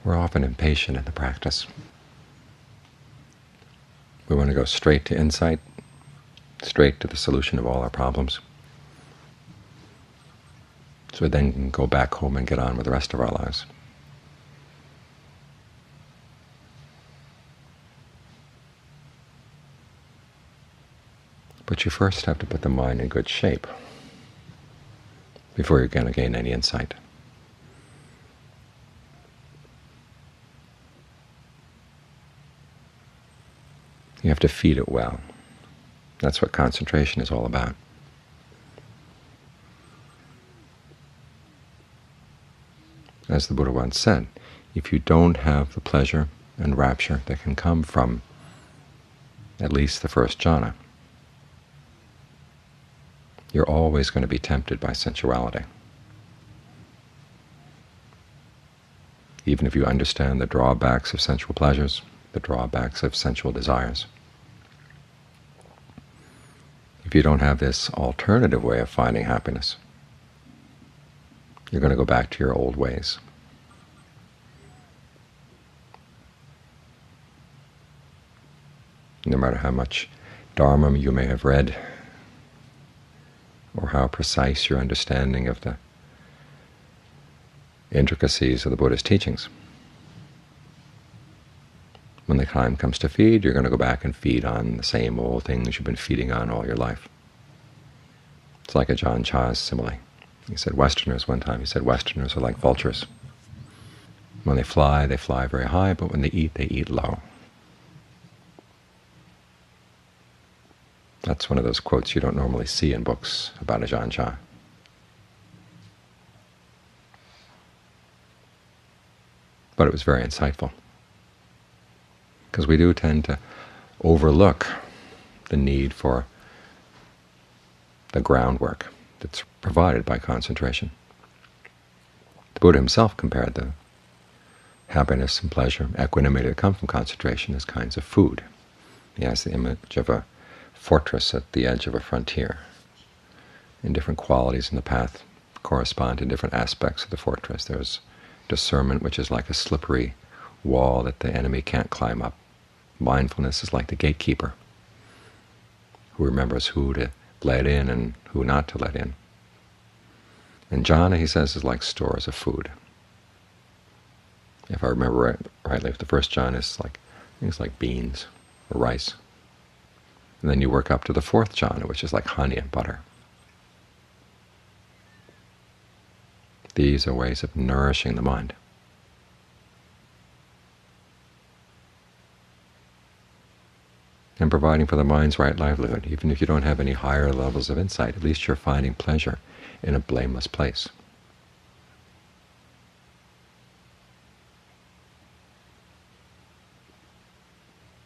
We're often impatient in the practice. We want to go straight to insight, straight to the solution of all our problems, so we then can go back home and get on with the rest of our lives. But you first have to put the mind in good shape before you're going to gain any insight. You have to feed it well. That's what concentration is all about. As the Buddha once said, if you don't have the pleasure and rapture that can come from at least the first jhana, you're always going to be tempted by sensuality. Even if you understand the drawbacks of sensual pleasures, the drawbacks of sensual desires. If you don't have this alternative way of finding happiness, you're going to go back to your old ways. No matter how much Dharma you may have read, or how precise your understanding of the intricacies of the Buddha's teachings, when the time comes to feed, you're going to go back and feed on the same old things you've been feeding on all your life. It's like Ajahn Chah's simile. He said Westerners one time, he said Westerners are like vultures. When they fly very high, but when they eat low. That's one of those quotes you don't normally see in books about Ajahn Chah. But it was very insightful, because we do tend to overlook the need for the groundwork that's provided by concentration. The Buddha himself compared the happiness and pleasure, equanimity that come from concentration as kinds of food. He has the image of a fortress at the edge of a frontier, and different qualities in the path correspond to different aspects of the fortress. There's discernment, which is like a slippery wall that the enemy can't climb up. Mindfulness is like the gatekeeper, who remembers who to let in and who not to let in. And jhana, he says, is like stores of food. If I remember rightly, the first jhana is like things like beans or rice. And then you work up to the fourth jhana, which is like honey and butter. These are ways of nourishing the mind. And providing for the mind's right livelihood. Even if you don't have any higher levels of insight, at least you're finding pleasure in a blameless place.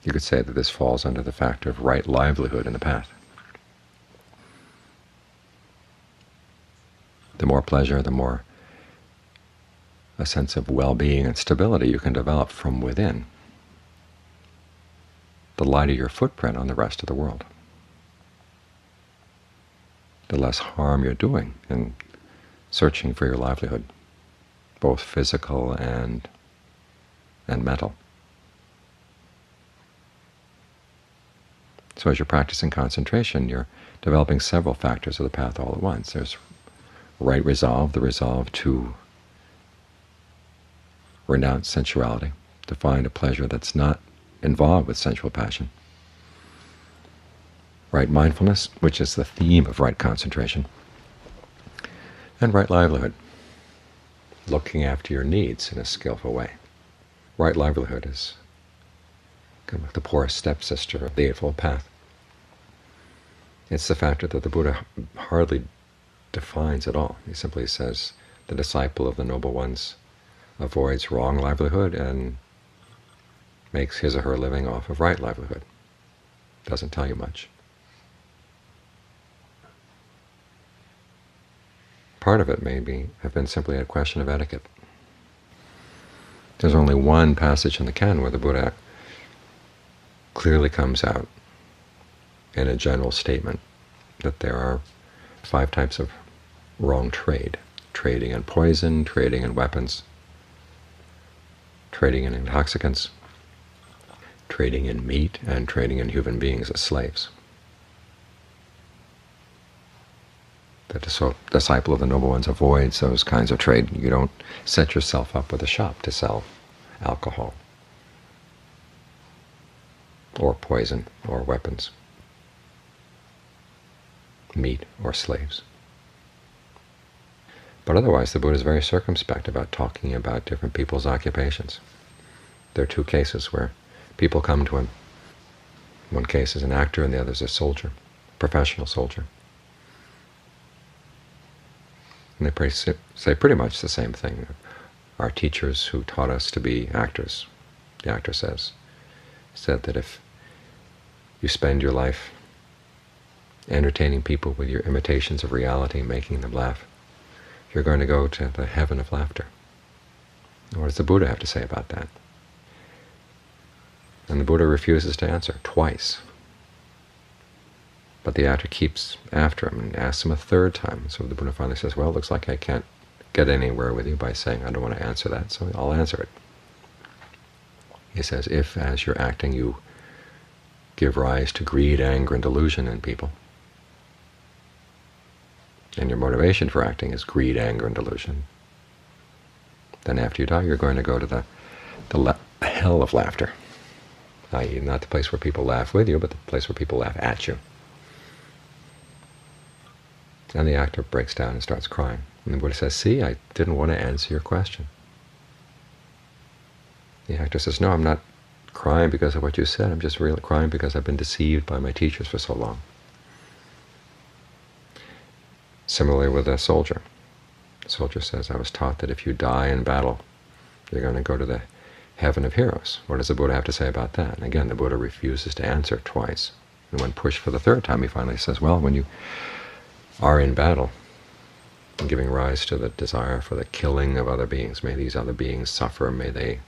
You could say that this falls under the factor of right livelihood in the path. The more pleasure, the more a sense of well-being and stability you can develop from within, the lighter your footprint on the rest of the world, the less harm you're doing in searching for your livelihood, both physical and mental. So as you're practicing concentration, you're developing several factors of the path all at once. There's right resolve, the resolve to renounce sensuality, to find a pleasure that's not involved with sensual passion. Right mindfulness, which is the theme of right concentration. And right livelihood, looking after your needs in a skillful way. Right livelihood is kind of like the poor stepsister of the Eightfold Path. It's the factor that the Buddha hardly defines at all. He simply says the disciple of the Noble Ones avoids wrong livelihood and makes his or her living off of right livelihood. Doesn't tell you much. Part of it may have been simply a question of etiquette. There's only one passage in the canon where the Buddha clearly comes out in a general statement that there are 5 types of wrong trade: trading in poison, trading in weapons, trading in intoxicants, trading in meat, and trading in human beings as slaves. The disciple of the Noble Ones avoids those kinds of trade. You don't set yourself up with a shop to sell alcohol or poison or weapons, meat or slaves. But otherwise, the Buddha is very circumspect about talking about different people's occupations. There are two cases where people come to him. One case is an actor, and the other is a soldier, professional soldier. And they say pretty much the same thing. Our teachers who taught us to be actors, the actor said that if you spend your life entertaining people with your imitations of reality, making them laugh, you're going to go to the heaven of laughter. What does the Buddha have to say about that? And the Buddha refuses to answer twice. But the actor keeps after him and asks him a third time. So the Buddha finally says, well, it looks like I can't get anywhere with you by saying I don't want to answer that, so I'll answer it. He says, if as you're acting you give rise to greed, anger, and delusion in people, and your motivation for acting is greed, anger, and delusion, then after you die you're going to go to the hell of laughter, i.e. not the place where people laugh with you, but the place where people laugh at you. And the actor breaks down and starts crying. And the Buddha says, see, I didn't want to answer your question. The actor says, no, I'm not crying because of what you said. I'm just really crying because I've been deceived by my teachers for so long. Similarly with a soldier. The soldier says, I was taught that if you die in battle, you're going to go to the heaven of heroes. What does the Buddha have to say about that? And again, the Buddha refuses to answer twice. And when pushed for the third time, he finally says, well, when you are in battle, giving rise to the desire for the killing of other beings, may these other beings suffer, may they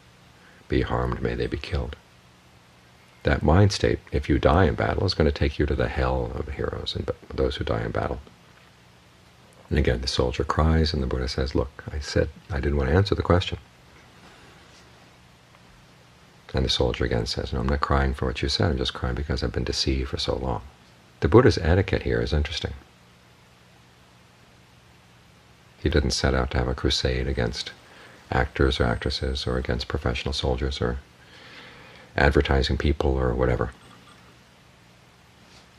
be harmed, may they be killed. That mind state, if you die in battle, is going to take you to the hell of heroes and those who die in battle. And again, the soldier cries, and the Buddha says, look, I said I didn't want to answer the question. And the soldier again says, no, I'm not crying for what you said, I'm just crying because I've been deceived for so long. The Buddha's etiquette here is interesting. He didn't set out to have a crusade against actors or actresses or against professional soldiers or advertising people or whatever.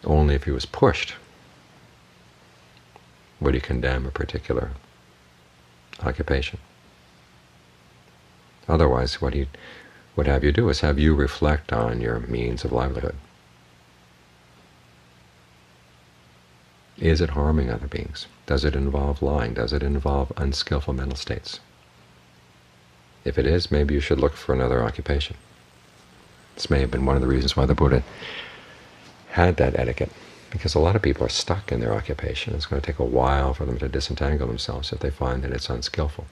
Only if he was pushed would he condemn a particular occupation. Otherwise, what he would have you do is have you reflect on your means of livelihood. Is it harming other beings? Does it involve lying? Does it involve unskillful mental states? If it is, maybe you should look for another occupation. This may have been one of the reasons why the Buddha had that etiquette, because a lot of people are stuck in their occupation. It's going to take a while for them to disentangle themselves if they find that it's unskillful.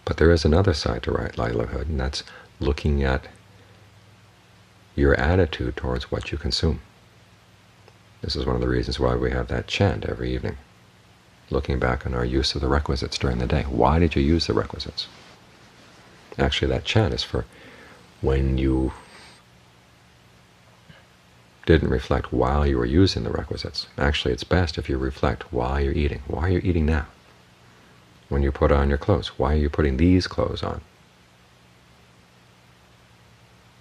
But there is another side to livelihood, and that's looking at your attitude towards what you consume. This is one of the reasons why we have that chant every evening, looking back on our use of the requisites during the day. Why did you use the requisites? Actually, that chant is for when you didn't reflect while you were using the requisites. Actually, it's best if you reflect while you're eating. Why are you eating now? When you put on your clothes, why are you putting these clothes on?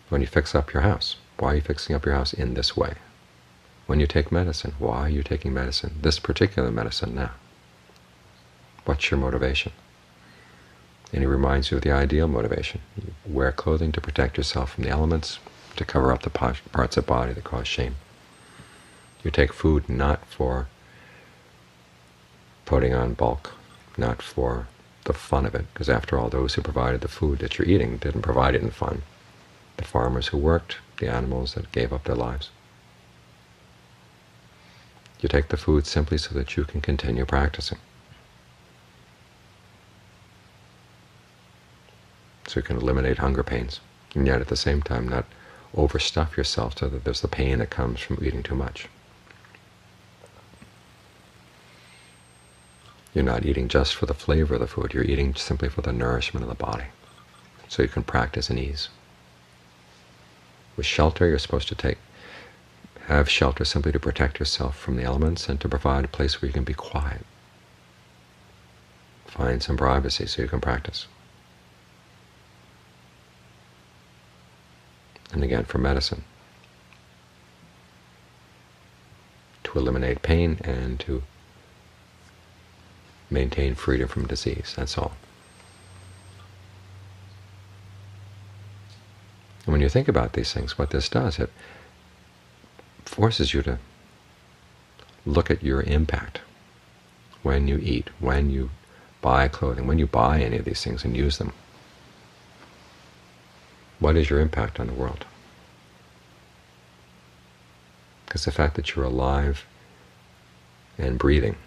When you fix up your house, why are you fixing up your house in this way? When you take medicine, why are you taking medicine, this particular medicine now? What's your motivation? And he reminds you of the ideal motivation. You wear clothing to protect yourself from the elements, to cover up the parts of body that cause shame. You take food not for putting on bulk, not for the fun of it, because after all, those who provided the food that you're eating didn't provide it in fun. The farmers who worked, the animals that gave up their lives. You take the food simply so that you can continue practicing. So you can eliminate hunger pains, and yet at the same time not overstuff yourself so that there's the pain that comes from eating too much. You're not eating just for the flavor of the food. You're eating simply for the nourishment of the body, so you can practice in ease. With shelter, you're supposed to have shelter simply to protect yourself from the elements and to provide a place where you can be quiet. Find some privacy so you can practice. And again, for medicine, to eliminate pain and to maintain freedom from disease. That's all. And when you think about these things, what this does, it forces you to look at your impact when you eat, when you buy clothing, when you buy any of these things and use them. What is your impact on the world? Because the fact that you're alive and breathing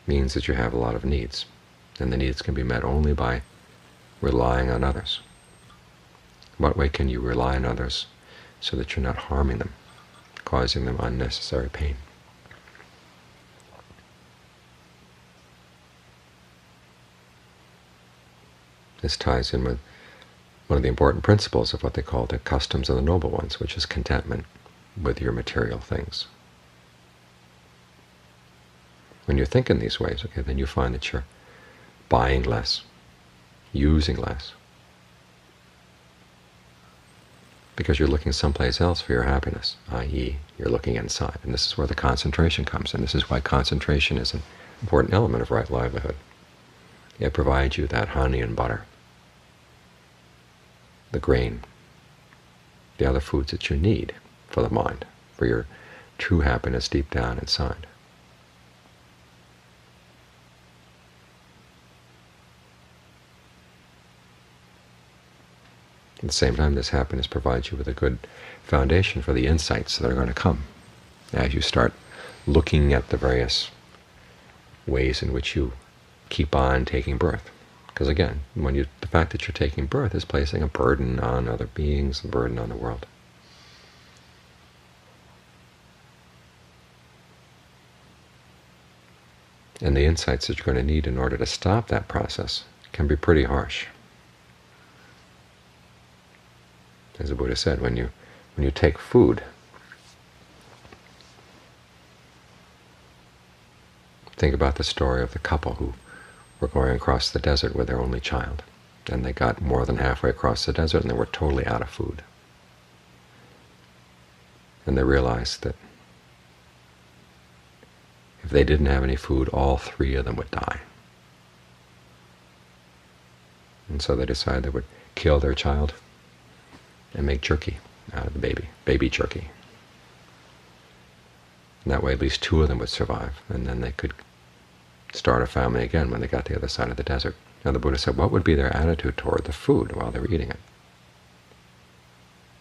means that you have a lot of needs, and the needs can be met only by relying on others. What way can you rely on others so that you're not harming them, causing them unnecessary pain? This ties in with one of the important principles of what they call the customs of the noble ones, which is contentment with your material things. When you think in these ways, okay, then you find that you're buying less, using less, because you're looking someplace else for your happiness, i.e., you're looking inside. And this is where the concentration comes in. This is why concentration is an important element of right livelihood. It provides you that honey and butter, the grain, the other foods that you need for the mind, for your true happiness deep down inside. At the same time, this happiness provides you with a good foundation for the insights that are going to come as you start looking at the various ways in which you keep on taking birth. Because again, the fact that you're taking birth is placing a burden on other beings, a burden on the world. And the insights that you're going to need in order to stop that process can be pretty harsh. As the Buddha said, when you take food, think about the story of the couple who were going across the desert with their only child, and they got more than halfway across the desert and they were totally out of food. And they realized that if they didn't have any food, all three of them would die. And so they decided they would kill their child and make jerky out of the baby jerky. And that way at least two of them would survive, and then they could start a family again when they got to the other side of the desert. Now the Buddha said, what would be their attitude toward the food while they were eating it?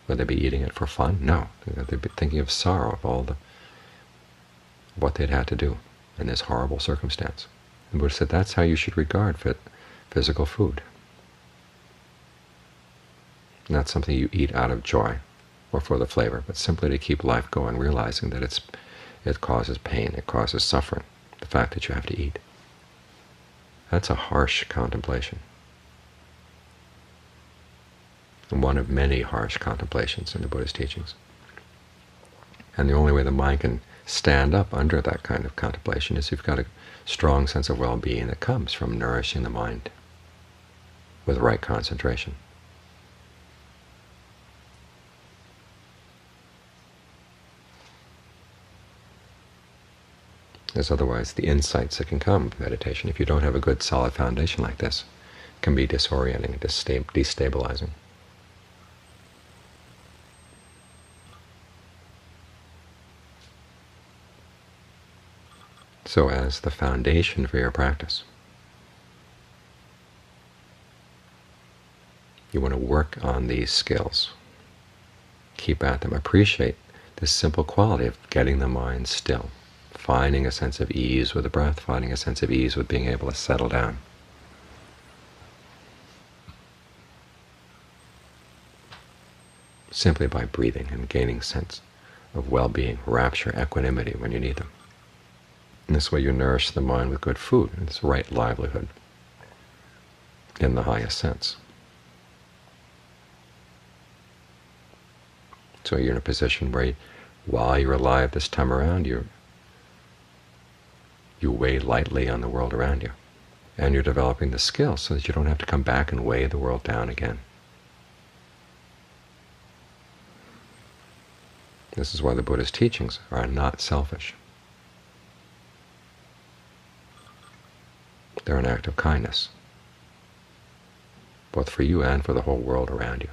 Would they be eating it for fun? No. They'd be thinking of sorrow, of what they'd had to do in this horrible circumstance. The Buddha said that's how you should regard physical food. Not something you eat out of joy or for the flavor, but simply to keep life going, realizing that it causes pain, it causes suffering, the fact that you have to eat. That's a harsh contemplation, and one of many harsh contemplations in the Buddha's teachings. And the only way the mind can stand up under that kind of contemplation is you've got a strong sense of well-being that comes from nourishing the mind with right concentration. As otherwise, the insights that can come from meditation, if you don't have a good solid foundation like this, can be disorienting and destabilizing. So as the foundation for your practice, you want to work on these skills. Keep at them. Appreciate this simple quality of getting the mind still, finding a sense of ease with the breath, finding a sense of ease with being able to settle down. Simply by breathing and gaining sense of well-being, rapture, equanimity when you need them. In this way you nourish the mind with good food. It's right livelihood in the highest sense. So you're in a position where, while you're alive this time around, you weigh lightly on the world around you. And you're developing the skill so that you don't have to come back and weigh the world down again. This is why the Buddha's teachings are not selfish. They're an act of kindness, both for you and for the whole world around you.